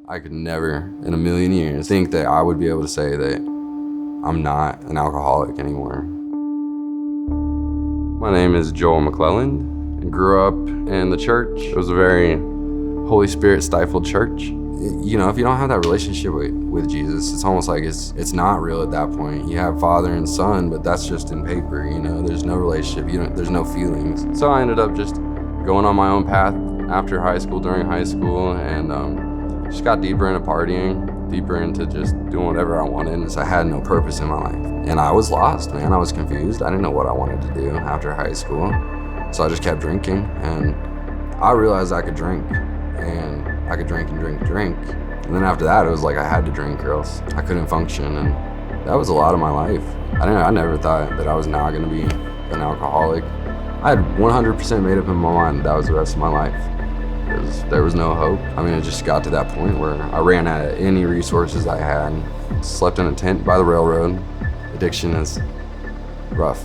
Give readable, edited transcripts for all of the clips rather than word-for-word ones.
I could never in a million years think that I would be able to say that I'm not an alcoholic anymore. My name is Joel McClelland. I grew up in the church. It was a very Holy Spirit stifled church. You know, if you don't have that relationship with Jesus, it's almost like it's not real at that point. You have father and son, but that's just in paper, you know? There's no relationship, there's no feelings. So I ended up just going on my own path after high school, during high school, and just got deeper into partying, deeper into just doing whatever I wanted, and so I had no purpose in my life. And I was lost, man. I was confused. I didn't know what I wanted to do after high school. So I just kept drinking, and I realized I could drink, and I could drink and drink and drink. And then after that, it was like I had to drink or else I couldn't function, and that was a lot of my life. I never thought that I was not gonna be an alcoholic. I had 100% made up in my mind that was the rest of my life. Because there was no hope. I mean, it just got to that point where I ran out of any resources I had. Slept in a tent by the railroad. Addiction is rough.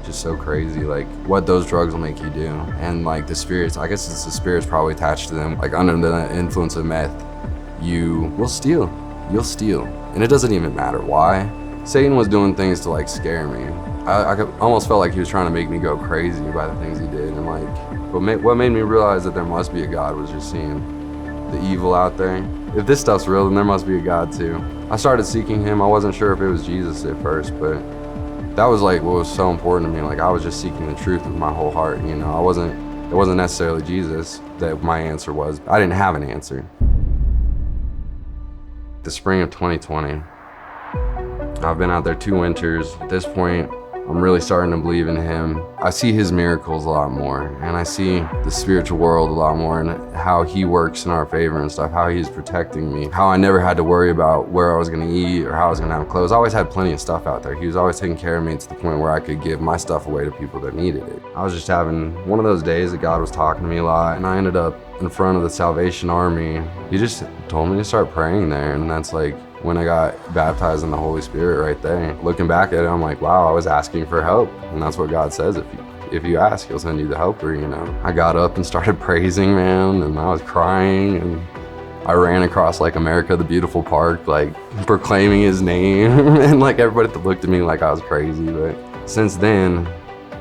Just so crazy, like what those drugs will make you do. And like the spirits, I guess it's the spirits probably attached to them. Like under the influence of meth, you will steal. You'll steal. And it doesn't even matter why. Satan was doing things to like scare me. I almost felt like he was trying to make me go crazy by the things he did. And like, what made me realize that there must be a God was just seeing the evil out there. If this stuff's real, then there must be a God too. I started seeking him. I wasn't sure if it was Jesus at first, but that was like what was so important to me. Like I was just seeking the truth with my whole heart, you know. It wasn't necessarily Jesus that my answer was. I didn't have an answer. The spring of 2020, I've been out there 2 winters. At this point, I'm really starting to believe in him. I see his miracles a lot more, and I see the spiritual world a lot more, and how he works in our favor and stuff, how he's protecting me, how I never had to worry about where I was gonna eat or how I was gonna have clothes. I always had plenty of stuff out there. He was always taking care of me to the point where I could give my stuff away to people that needed it. I was just having one of those days that God was talking to me a lot, and I ended up in front of the Salvation Army. He just told me to start praying there, and that's like when I got baptized in the Holy Spirit right there. Looking back at it, I'm like, wow, I was asking for help. And that's what God says, if you ask, he'll send you the helper, you know. I got up and started praising, man, and I was crying, and I ran across like America the Beautiful Park, like proclaiming his name. And like everybody looked at me like I was crazy. But since then,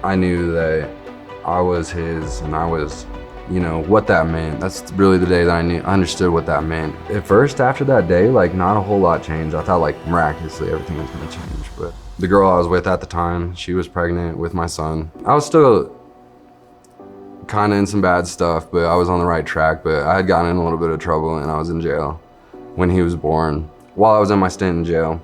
I knew that I was his, and I was, you know, what that meant. That's really the day that I understood what that meant. At first, after that day, like not a whole lot changed. I thought like miraculously everything was gonna change. But the girl I was with at the time, she was pregnant with my son. I was still kind of in some bad stuff, but I was on the right track. But I had gotten in a little bit of trouble, and I was in jail when he was born. While I was in my stint in jail,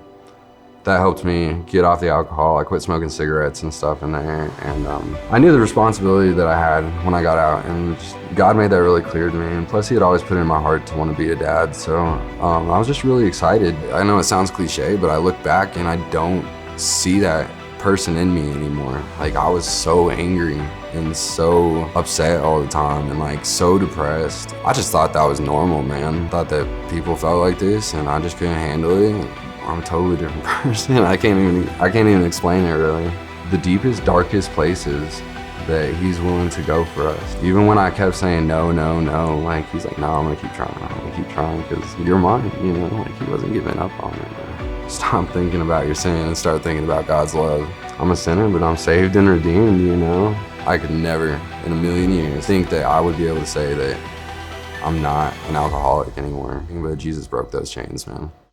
that helped me get off the alcohol. I quit smoking cigarettes and stuff in there, and I knew the responsibility that I had when I got out, and God made that really clear to me. And plus, he had always put it in my heart to want to be a dad, so I was just really excited. I know it sounds cliche, but I look back and I don't see that person in me anymore. Like I was so angry and so upset all the time, and like so depressed. I just thought that was normal, man. I thought that people felt like this, and I just couldn't handle it. I'm a totally different person. I can't even explain it really. The deepest, darkest places that he's willing to go for us. Even when I kept saying no, no, no, like he's like, no, I'm gonna keep trying because you're mine, you know, like he wasn't giving up on me. Stop thinking about your sin and start thinking about God's love. I'm a sinner, but I'm saved and redeemed, you know? I could never in a million years think that I would be able to say that I'm not an alcoholic anymore. But Jesus broke those chains, man.